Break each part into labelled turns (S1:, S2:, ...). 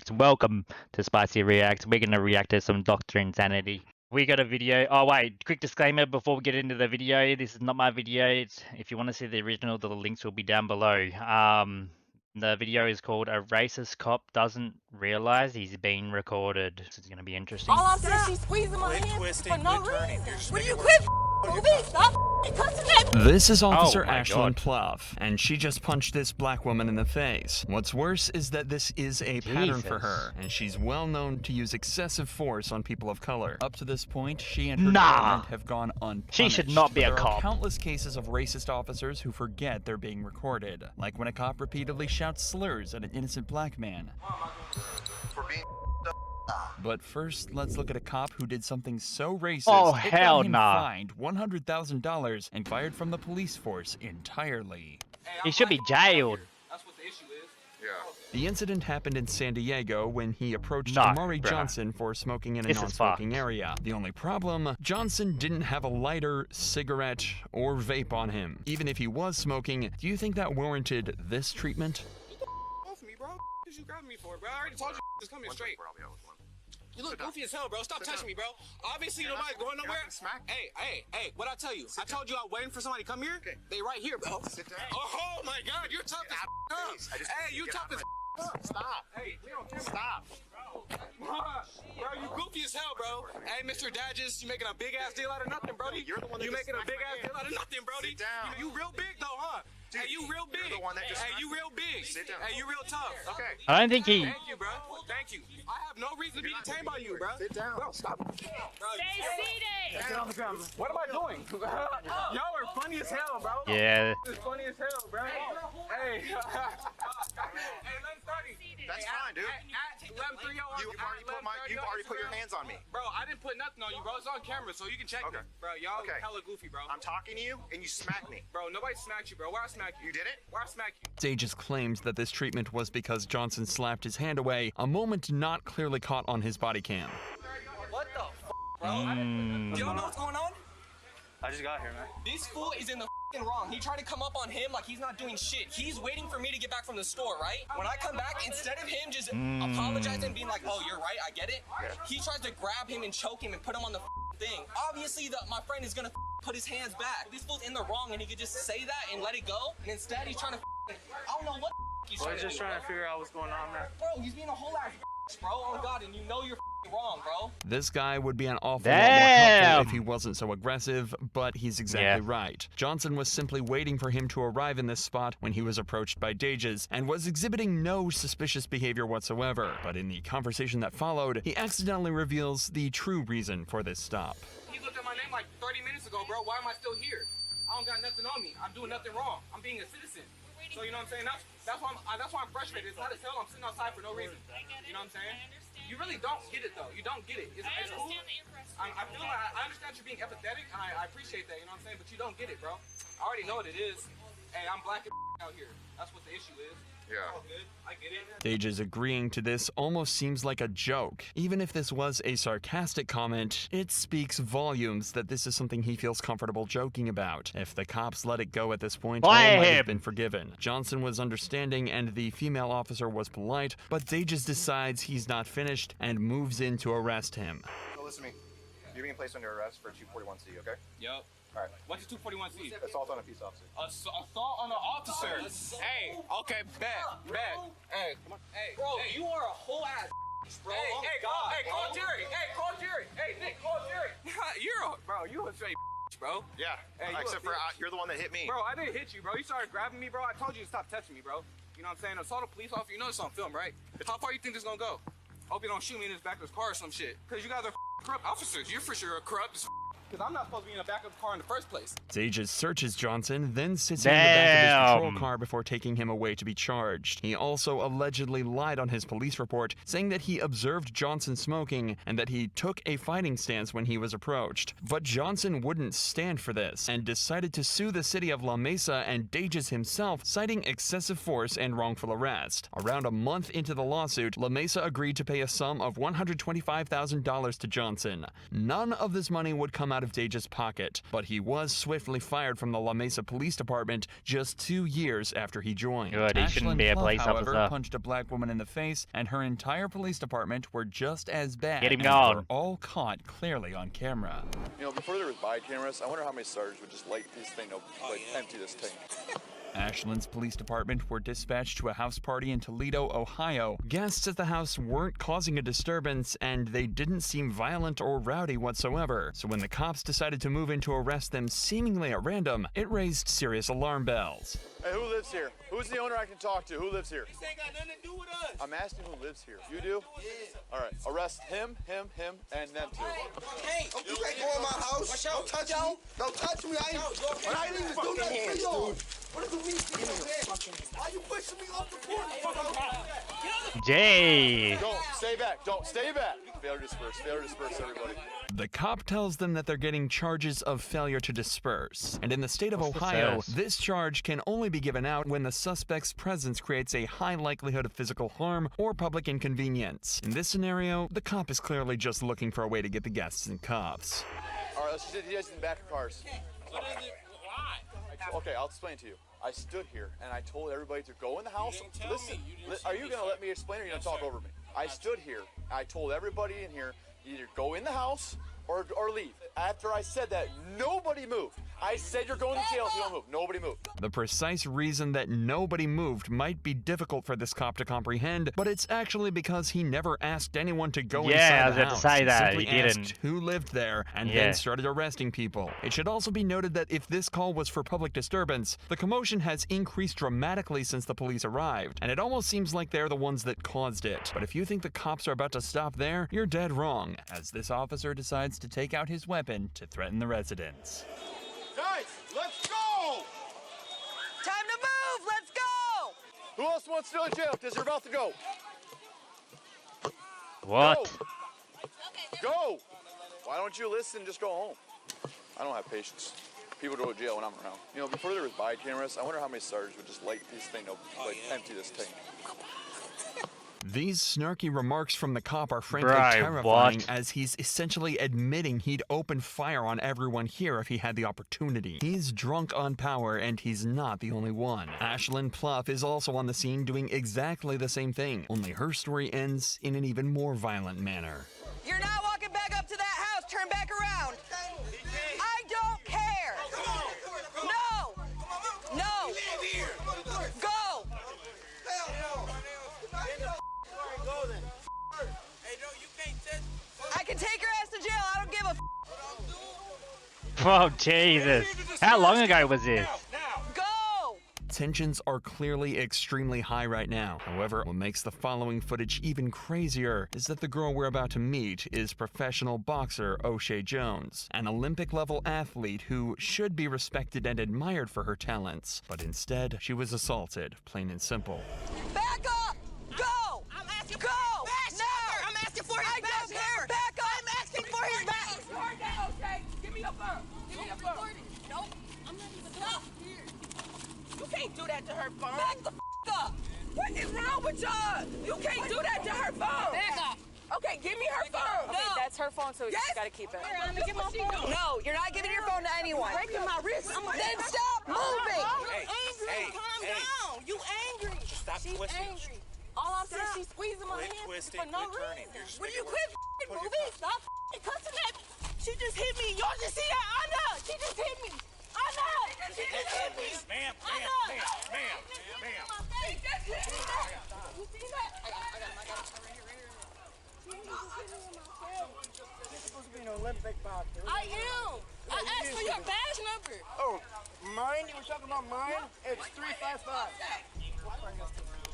S1: React. Welcome to Spicy React. We're going to react to some Dr. Insanity. We got a video. Oh, wait, quick disclaimer before we get into the video. This is not my video. If you want to see the original, the links will be down below. The video is called A Racist Cop Doesn't Realize He's Being Recorded. This is going to be interesting.
S2: All I'm saying is she's squeezing my hands for no reason. Will you quit moving? Stop touching that.
S3: This is Officer
S1: my
S3: Ashlyn
S1: God.
S3: Pluff, and she just punched this black woman in the face. What's worse is that this is a pattern for her, and she's well known to use excessive force on people of color. Up to this point, she and her department have gone unpunished.
S1: She should not be a
S3: There
S1: cop.
S3: are countless cases of racist officers who forget they're being recorded, like when a cop repeatedly shouts slurs at an innocent black man. But first, let's look at a cop who did something so racist it got him fined $100,000 and fired from the police force entirely.
S1: He should be jailed.
S4: That's what the issue is.
S5: Yeah.
S3: The incident happened in San Diego when he approached
S1: No,
S3: Amari
S1: bruh.
S3: Johnson for smoking in a
S1: This is
S3: non-smoking
S1: fucked.
S3: area. The only problem, Johnson didn't have a lighter, cigarette, or vape on him. Even if he was smoking, do you think that warranted this treatment?
S4: Off me, bro. What you grabbing me for, bro? I already told you just come here straight. You look goofy as hell, bro. Stop touching me, bro. Obviously, nobody's going nowhere. Hey, what I tell you? I told you I was waiting for somebody to come here. They right here, bro.
S5: Sit down.
S4: Oh my God, you're tough as up. Hey, you tough as
S5: Stop.
S4: Hey, we don't care.
S5: Stop.
S4: Bro, you goofy as hell, bro. Hey, Mr. Dadges, you making a big ass deal out of nothing, Brody.
S5: You're the one that
S4: You
S5: just
S4: making a
S5: smacked
S4: big
S5: my
S4: ass deal
S5: hand.
S4: out of nothing, Brody.
S5: Sit down.
S4: You real big though, huh?
S5: Dude,
S4: Hey, you real big.
S5: you're the one that just
S4: Hey, you real big.
S5: Sit down.
S4: Hey, you real tough.
S5: Okay.
S1: I don't think he...
S4: Thank you, bro. Thank you. I have no reason to be detained by you, bro.
S5: Sit down.
S4: Bro, stop. Bro,
S2: Stay seated.
S4: get on the ground. What am I doing? Y'all are funny as hell, bro.
S1: Yeah.
S4: This is funny as hell, bro. Hey. Hey, let him start it.
S5: That's
S4: Hey,
S5: fine, dude.
S4: At 11:30,
S5: You've already put your hands on me.
S4: Bro, I didn't put nothing on you, bro. It's on camera, so you can check
S5: Okay.
S4: it. Bro, y'all
S5: Okay.
S4: hella goofy, bro.
S5: I'm talking to you, and you smacked me.
S4: Bro, nobody smacked you, bro. Where I smacked you?
S5: You did it?
S4: Where I smacked you?
S3: Dages claims that this treatment was because Johnson slapped his hand away, a moment not clearly caught on his body cam.
S4: What the f, bro? You don't know what's going on?
S6: I just got here, man.
S4: This fool is in the f***ing wrong. He tried to come up on him like he's not doing shit. He's waiting for me to get back from the store, right? When I come back, instead of him just apologizing and being like, oh, you're right, I get it, he tries to grab him and choke him and put him on the thing. Obviously, my friend is gonna put his hands back. This fool's in the wrong and he could just say that and let it go. And instead, he's trying to I don't know what he's
S6: I
S4: trying
S6: was
S4: to
S6: just
S4: do,
S6: trying
S4: bro.
S6: to figure out what's going on, man.
S4: Bro, he's being a whole ass bro. Oh, God, and you know you're wrong, bro.
S3: This guy would be an awful lot more helpful
S1: Damn.
S3: if he wasn't so aggressive, but he's exactly right. Johnson was simply waiting for him to arrive in this spot when he was approached by Dages, and was exhibiting no suspicious behavior whatsoever. But in the conversation that followed, he accidentally reveals the true reason for this stop.
S4: He looked at my name like 30 minutes ago, bro. Why am I still here? I don't got nothing on me. I'm doing nothing wrong. I'm being a citizen. So you know what I'm saying? That's why I'm frustrated. It's not as hell. I'm sitting outside for no reason. You know what I'm saying? You really don't get it though. You don't get it. It's cool. I feel like I understand you being empathetic, and I appreciate that. You know what I'm saying? But you don't get it, bro. I already know what it is. Hey, I'm black and out here. That's what the issue is.
S5: Yeah.
S4: All good. I get it.
S3: Dages agreeing to this almost seems like a joke. Even if this was a sarcastic comment, it speaks volumes that this is something he feels comfortable joking about. If the cops let it go at this point, all
S1: Why
S3: might
S1: him?
S3: have been forgiven. Johnson was understanding and the female officer was polite, but Dages decides he's not finished and moves in to arrest him.
S5: So listen to me. You're being placed under arrest for 241C, okay?
S4: Yup.
S5: All right.
S4: What's the 241C?
S5: Assault on a peace officer.
S4: Assault on an officer. Hey, okay, bet. Hey, come on. Hey, bro, you are a whole ass. Bro. Hey, call Jerry. Hey, Nick, call Jerry. You're a straight bro.
S5: Yeah.
S4: Hey,
S5: Except for you're the one that hit me.
S4: Bro, I didn't hit you, bro. You started grabbing me, bro. I told you to stop touching me, bro. You know what I'm saying? Assault a police officer. You know this on film, right? How far you think this gonna go? Hope you don't shoot me in this back of this car or some shit. Cause you guys are corrupt officers. You're for sure a corrupt as Cause I'm not supposed to be in the back of the car in the first place.
S3: Dages searches Johnson, then sits him in the back of his patrol
S1: Damn.
S3: car before taking him away to be charged. He also allegedly lied on his police report, saying that he observed Johnson smoking and that he took a fighting stance when he was approached. But Johnson wouldn't stand for this and decided to sue the city of La Mesa and Dages himself, citing excessive force and wrongful arrest. Around a month into the lawsuit, La Mesa agreed to pay a sum of $125,000 to Johnson. None of this money would come out out of Dage's pocket, but he was swiftly fired from the La Mesa Police Department just 2 years after he joined.
S1: Good, he shouldn't be a
S3: Plouffe,
S1: police
S3: however,
S1: officer.
S3: punched a black woman in the face, and her entire police department were just as bad.
S1: Get him
S3: and
S1: gone.
S3: were all caught clearly on camera.
S7: You know, before there was body cameras, I wonder how many sergeants would just light this thing up, like empty this tank.
S3: Ashland's police department were dispatched to a house party in Toledo, Ohio. Guests at the house weren't causing a disturbance, and they didn't seem violent or rowdy whatsoever. So when the cops decided to move in to arrest them seemingly at random, it raised serious alarm bells.
S7: Hey, who lives here? Who's the owner I can talk to? Who lives here?
S4: This ain't got nothing to do with us.
S7: I'm asking who lives here. You do? Yeah. All right, arrest him, and them two.
S4: Hey, you can't go in my house. Don't touch me. Don't touch me. I ain't even do nothing to you. What does it mean? Why you pushing me off the porch?
S1: Jay.
S7: Don't stay back. Don't stay back. Failure to disperse. Failure to disperse, everybody.
S3: The cop tells them that they're getting charges of failure to disperse. And in the state of
S1: What's
S3: Ohio,
S1: this?
S3: this charge can only be given out when the suspect's presence creates a high likelihood of physical harm or public inconvenience. In this scenario, the cop is clearly just looking for a way to get the guests in cuffs.
S7: All right, let's just get you guys in the back of cars.
S4: What is it? Why?
S7: Okay, I'll explain to you. I stood here and I told everybody to go in the house.
S4: didn't tell
S7: Listen,
S4: me. You didn't
S7: are
S4: say
S7: you
S4: you
S7: going to
S4: said-
S7: let me explain or are you going to talk over me? I stood here. I told everybody in here either go in the house or leave. After I said that, nobody moved. I said you're going to jail if you don't move. Nobody moved.
S3: The precise reason that nobody moved might be difficult for this cop to comprehend, but it's actually because he never asked anyone to go
S1: Yeah,
S3: inside
S1: I was
S3: the
S1: about to
S3: house.
S1: say that,
S3: Simply
S1: he
S3: asked
S1: didn't.
S3: who lived there and
S1: Yeah.
S3: then started arresting people. It should also be noted that if this call was for public disturbance, the commotion has increased dramatically since the police arrived, and it almost seems like they're the ones that caused it. But if you think the cops are about to stop there, you're dead wrong, as this officer decides to take out his weapon to threaten the residents.
S7: Guys, let's go!
S2: Time to move. Let's go.
S7: Who else wants to go to jail? Because you're about to go.
S1: What?
S7: Go! Why don't you listen? Just go home. I don't have patience. People go to jail when I'm around. You know, before there was body cameras, I wonder how many sergeants would just light this thing up, like empty this tank.
S3: These snarky remarks from the cop are frankly
S1: Right,
S3: terrifying,
S1: what?
S3: as he's essentially admitting he'd open fire on everyone here if he had the opportunity. He's drunk on power, and he's not the only one. Ashland Plouffe is also on the scene doing exactly the same thing, only her story ends in an even more violent manner.
S2: You're not walking back up to that house. Turn back around. I don't care. No. No. Go. I can take her ass to jail. I don't give a
S1: Oh, Jesus. How long ago was this?
S2: go.
S3: Tensions are clearly extremely high right now. However, what makes the following footage even crazier is that the girl we're about to meet is professional boxer O'Shea Jones, an Olympic-level athlete who should be respected and admired for her talents. But instead, she was assaulted, plain and simple.
S2: Back up. Go. I'm asking. Go. No. I'm asking for his I don't care. Back up. I'm asking for his back. Okay. Give me your phone. Give me your phone. Nope. I'm not even done. You can't do that to her phone. Back the up. What is wrong with y'all? You can't do that to her phone. Back up. Okay, give me her phone.
S8: Okay, that's her phone, so
S2: Yes.
S8: she's got to keep it.
S2: Let me get my phone. No, you're not giving your phone to anyone. Breaking my wrist. Then stop moving.
S4: Hey, hey,
S2: Calm
S4: hey.
S2: down. You angry.
S4: Stop
S2: She's
S4: twisting.
S2: angry. All I'm saying, she's squeezing my
S4: Quit
S2: hand
S4: twisting,
S2: for no
S4: quit turning.
S2: reason.
S4: You're just
S2: Will you
S4: making
S2: quit
S4: Put your
S2: moving? Stop cussing at me. She just hit me. Y'all just see that? I know. She just hit me. I know. She just hit me.
S4: Ma'am,
S2: I
S4: ma'am,
S2: know.
S4: ma'am, ma'am, ma'am.
S2: She just hit me. You see that? I got it. Right here. She just hit me in my face.
S6: You're supposed to be an Olympic boxer.
S2: I am. I asked for your badge number.
S6: Oh, mine? You were talking about mine? It's 355.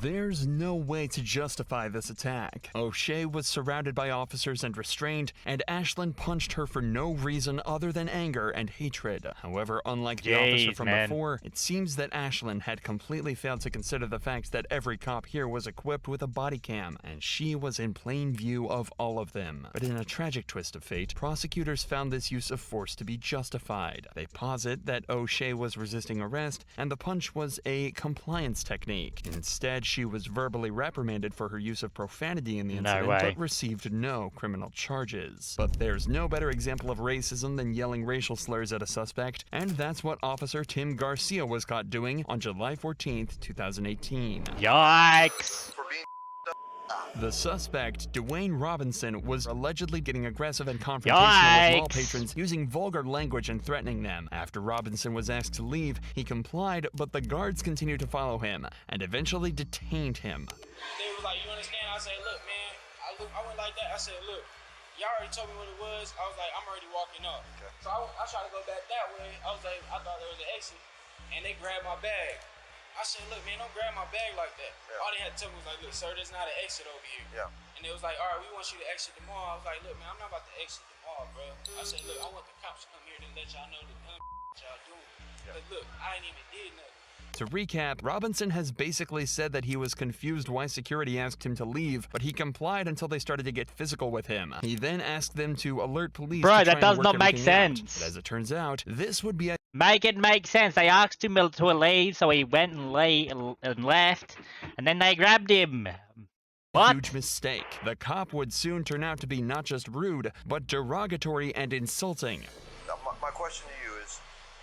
S3: There's no way to justify this attack. O'Shea was surrounded by officers and restrained, and Ashland punched her for no reason other than anger and hatred. However, unlike the officer
S1: Jeez,
S3: from
S1: man.
S3: before, it seems that Ashland had completely failed to consider the fact that every cop here was equipped with a body cam, and she was in plain view of all of them. But in a tragic twist of fate, prosecutors found this use of force to be justified. They posit that O'Shea was resisting arrest, and the punch was a compliance technique. Instead, she was verbally reprimanded for her use of profanity in the
S1: No
S3: incident,
S1: way.
S3: but received no criminal charges. But there's no better example of racism than yelling racial slurs at a suspect, and that's what Officer Tim Garcia was caught doing on July 14th, 2018.
S1: Yikes!
S5: For being
S3: The suspect, Dwayne Robinson, was allegedly getting aggressive and confrontational with mall
S1: Yikes.
S3: patrons, using vulgar language and threatening them. After Robinson was asked to leave, he complied, but the guards continued to follow him and eventually detained him.
S8: They was like, you understand? I said, look, man, I went like that. I said, look, y'all already told me what it was. I was like, I'm already walking off. Okay. So I tried to go back that way. I was like, I thought there was an exit, and they grabbed my bag. I said, look, man, don't grab my bag like that. Yeah. All they had to tell me was like, look, sir, there's not an exit over here. Yeah. And they was like, all right, we want you to exit the mall. I was like, look, man, I'm not about to exit the mall, bro. I said, look, I want the cops to come here to let y'all know the y'all doing. Yeah. But look, I ain't even did nothing.
S3: To recap, Robinson has basically said that he was confused why security asked him to leave, but he complied until they started to get physical with him. He then asked them to alert police.
S1: Bro,
S3: to try
S1: that does
S3: and work
S1: not make
S3: everything out.
S1: sense.
S3: But as it turns out, this would be a
S1: Make it make sense. They asked him to leave, so he went and left, and then they grabbed him. What?
S3: huge mistake. The cop would soon turn out to be not just rude, but derogatory and insulting.
S5: Now, my question to you is,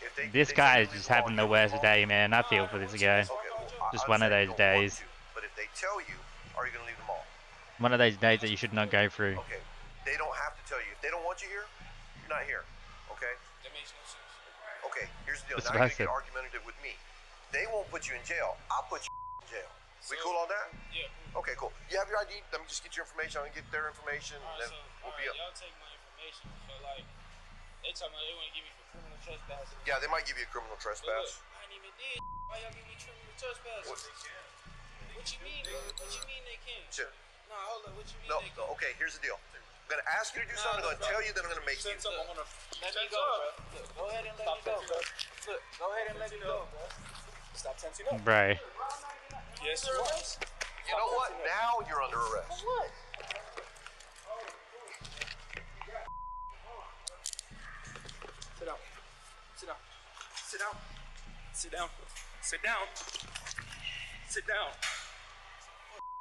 S5: if they
S1: This
S5: they
S1: guy
S5: say
S1: is
S5: leave
S1: just
S5: the mall,
S1: having
S5: you
S1: the
S5: leave
S1: worst
S5: mall?
S1: day, man. I feel for this guy.
S5: Okay, well,
S1: Just
S5: I
S1: one of
S5: understand
S1: those
S5: you don't want
S1: days.
S5: to, but if they tell you, are you going to leave the mall?
S1: One of those days that you should not go through.
S5: Okay, they don't have to tell you. If they don't want you here, you're not here. Okay?
S8: That makes no sense.
S5: Okay, here's the deal.
S1: That's
S5: Now
S1: what I
S5: you're going to get
S1: said.
S5: argumentative with me. They won't put you in jail. I'll put you in jail. We cool on that?
S8: Yeah.
S5: Okay, cool. You have your ID? Let me just get your information. I'm going to get their information,
S8: All
S5: and
S8: right,
S5: then
S8: so,
S5: we'll be up.
S8: y'all take my information. So, like, they talking about they want to give me for criminal trespassing.
S5: Yeah, they might give you a criminal
S8: But look,
S5: trespass.
S8: I ain't even did. Why y'all give me criminal trespassing? What you mean, bro? What you mean they can't?
S5: Shit.
S8: Nah, hold up. What you mean
S5: No,
S8: they can't?
S5: okay, here's the deal. I'm going to ask you to do something. I'm going to tell you, then I'm going to make you.
S8: Let me go, bro. Look, go ahead and let me go, bro. Look, go ahead and let me go, bro. Stop tensing up.
S1: Bro.
S8: Yes, you are.
S5: You know what? Now you're under arrest.
S8: What? Sit down. Sit down. Sit down. Sit down. Sit down. Sit down.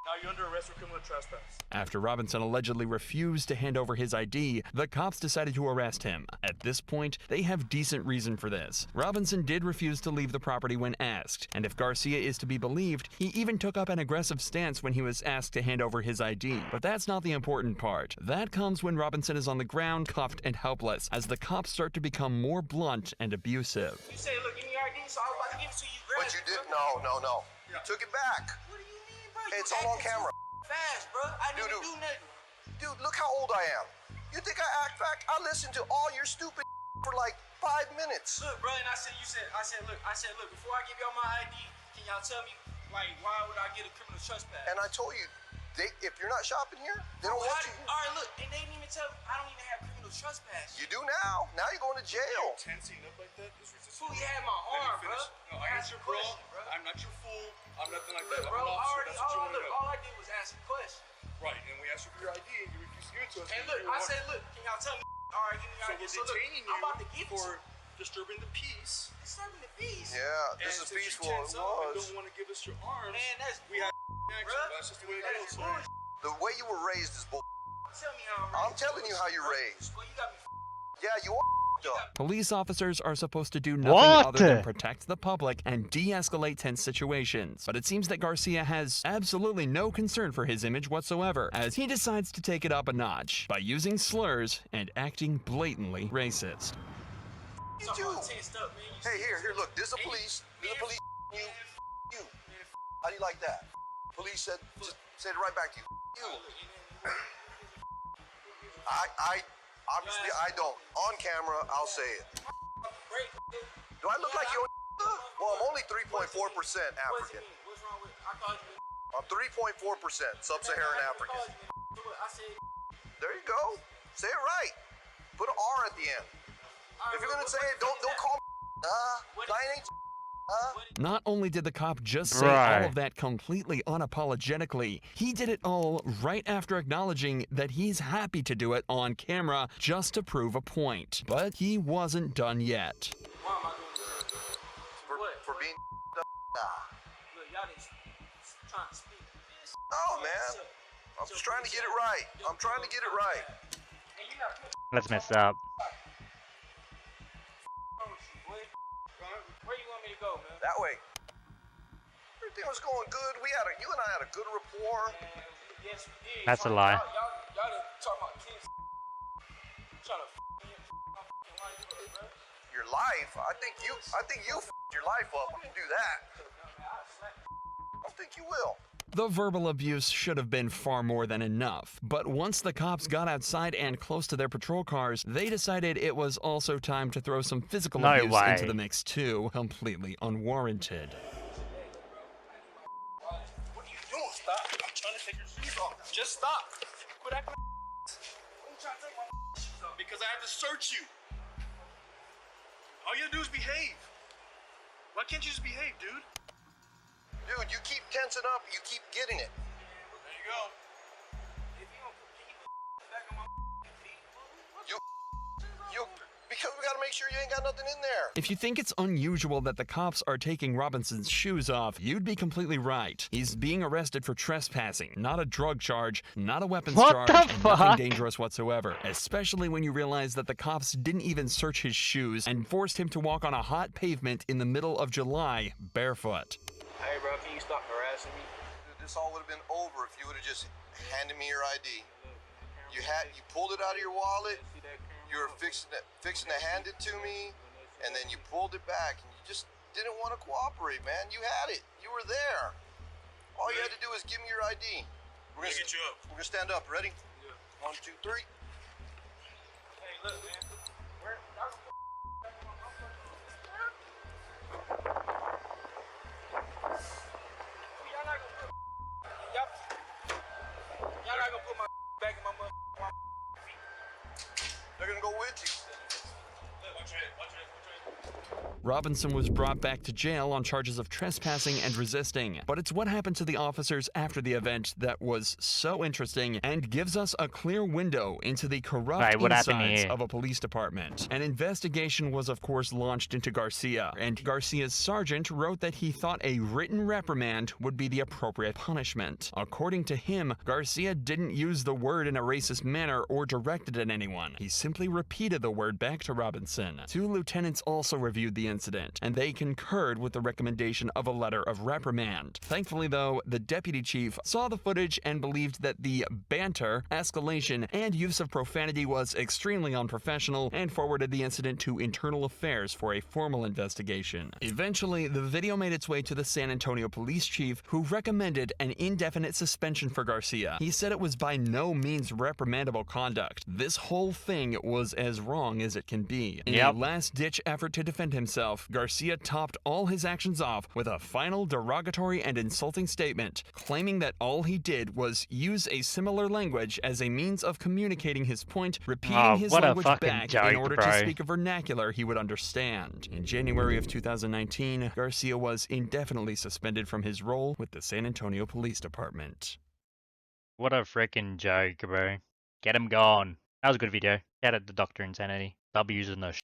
S8: Now you're under arrest for criminal trespass.
S3: After Robinson allegedly refused to hand over his ID, the cops decided to arrest him. At this point, they have decent reason for this. Robinson did refuse to leave the property when asked, and if Garcia is to be believed, he even took up an aggressive stance when he was asked to hand over his ID. But that's not the important part. That comes when Robinson is on the ground, cuffed and helpless, as the cops start to become more blunt and abusive.
S8: You say, look, give me your ID, so I was about to give it to you. Grab
S5: But you
S8: it,
S5: did?
S8: bro.
S5: No. You took it back.
S8: What do you mean, bro?
S5: It's
S8: You
S5: all on
S8: acting
S5: camera.
S8: too fast, bro. I didn't
S5: Dude.
S8: do nothing.
S5: Dude, look how old I am. You think I act back? I listened to all your stupid for like 5 minutes.
S8: Look, bro, and I said, look, before I give y'all my ID, can y'all tell me, like, why would I get a criminal trespass?
S5: And I told you, if you're not shopping here, they don't want you.
S8: All right, look, and they didn't even tell me, I don't even have criminal trespass.
S5: You do now. Now you're going to jail.
S7: Tensing up like that is resistance.
S8: Fool, you had my arm, bro.
S7: No, I
S8: Ask
S7: answer,
S8: your
S7: bro.
S8: question, bro.
S7: I'm not your fool. I'm nothing like
S8: Look,
S7: that.
S8: bro,
S7: I'm an officer. That's what you want to know.
S8: all I did was ask a question.
S7: Right, and we asked you for your ID, and you refused to give it to us.
S8: And look, I said, look, can y'all tell me? All right, give me your
S7: So
S8: ID.
S7: we're
S8: So look,
S7: detaining
S8: I'm about to
S7: you
S8: give it
S7: for
S8: to you.
S7: disturbing the peace.
S8: Disturbing the peace.
S5: Yeah, this
S7: And
S5: is
S7: since
S5: peaceful.
S7: you
S5: It
S7: tense up and
S5: was.
S7: don't want to give us your arms.
S8: Man, that's
S7: we have action.
S8: bruh.
S7: That's just the way it
S8: That's
S7: goes.
S8: bullshit.
S5: The way you were raised is bull.
S8: Tell me how
S5: I'm telling you how you're raised.
S8: Well, you got me
S5: Yeah, you are up.
S3: Police officers are supposed to do nothing
S1: What?
S3: other than protect the public and de-escalate tense situations. But it seems that Garcia has absolutely no concern for his image whatsoever, as he decides to take it up a notch by using slurs and acting blatantly racist.
S5: You
S8: talking
S5: do.
S8: about tensed up, man. You
S5: Hey,
S8: see-
S5: here, look. This is a police. This is a police. You. How do you like that? Police said, just said it right back to you. You. I obviously I don't. On camera, I'll say it. Do I look like you? Well, I'm only 3.4% African.
S8: What's wrong with? I called you.
S5: I'm 3.4% sub-Saharan African.
S8: I said.
S5: There you go. Say it right. Put an R at the end. If you're gonna say it, don't call me. I ain't.
S3: Not only did the cop just say
S1: Right.
S3: all of that completely unapologetically, he did it all right after acknowledging that he's happy to do it on camera just to prove a point. But he wasn't done yet.
S8: Why am I doing this?
S5: For being.
S8: Look, y'all just trying to
S5: No, man. I'm just trying to get it right. I'm trying to get it right.
S1: That's messed up.
S8: Where you want me to go, man?
S5: That way. Everything was going good. You and I had a good rapport.
S8: Yes, we did.
S1: That's a lie.
S8: Y'all didn't talk about kids. Trying to me my life up, bro.
S5: Your life? I think you f***ed your life up. I didn't do that. I don't think you will.
S3: The verbal abuse should have been far more than enough, but once the cops got outside and close to their patrol cars, they decided it was also time to throw some physical
S1: No
S3: abuse
S1: way.
S3: into the mix too, completely unwarranted.
S8: What are you doing? Stop. I'm trying to take your shoes off. Just stop. Quit acting like What are you trying to take my shoes off?
S6: Because I have to search you. All you gotta do is behave. Why can't you just behave, dude?
S5: Dude, you keep tensing up. You keep getting it.
S6: There you go.
S8: If you don't can you put back on my feet?
S5: You, because we gotta make sure you ain't got nothing in there.
S3: If you think it's unusual that the cops are taking Robinson's shoes off, you'd be completely right. He's being arrested for trespassing, not a drug charge, not a weapons
S1: What
S3: charge,
S1: the
S3: and nothing
S1: fuck?
S3: dangerous whatsoever. Especially when you realize that the cops didn't even search his shoes and forced him to walk on a hot pavement in the middle of July, barefoot.
S8: Hey, bro, can you stop harassing me?
S5: Dude, this all would have been over if you would have just handed me your ID. You pulled it out of your wallet. You were fixing to hand it to me, and then you pulled it back, and you just didn't want to cooperate, man. You had it. You were there. All you had to do is give me your ID. We're gonna
S6: get you up.
S5: We're gonna stand up. Ready? 1, 2, 3.
S8: Hey, look, man. Where? Y'all not gonna put my back in my feet.
S5: They're gonna go with you.
S8: Look, watch your head. Watch your head.
S3: Robinson was brought back to jail on charges of trespassing and resisting. But it's what happened to the officers after the event that was so interesting and gives us a clear window into the corrupt
S1: Right, what happened
S3: insides
S1: here?
S3: of a police department. An investigation was of course launched into Garcia, and Garcia's sergeant wrote that he thought a written reprimand would be the appropriate punishment. According to him, Garcia didn't use the word in a racist manner or direct it at anyone. He simply repeated the word back to Robinson. 2 lieutenants also reviewed the incident, and they concurred with the recommendation of a letter of reprimand. Thankfully, though, the deputy chief saw the footage and believed that the banter, escalation, and use of profanity was extremely unprofessional and forwarded the incident to internal affairs for a formal investigation. Eventually, the video made its way to the San Antonio police chief, who recommended an indefinite suspension for Garcia. He said it was by no means reprimandable conduct. This whole thing was as wrong as it can be. In a last-ditch effort to defend himself, Garcia topped all his actions off with a final derogatory and insulting statement, claiming that all he did was use a similar language as a means of communicating his point, repeating his
S1: what a
S3: language
S1: fucking
S3: back
S1: joke,
S3: in order
S1: bro.
S3: to speak a vernacular he would understand. In January of 2019, Garcia was indefinitely suspended from his role with the San Antonio Police Department.
S1: What a freaking joke, bro. Get him gone. That was a good video. Shout out to Dr. Insanity. W's in the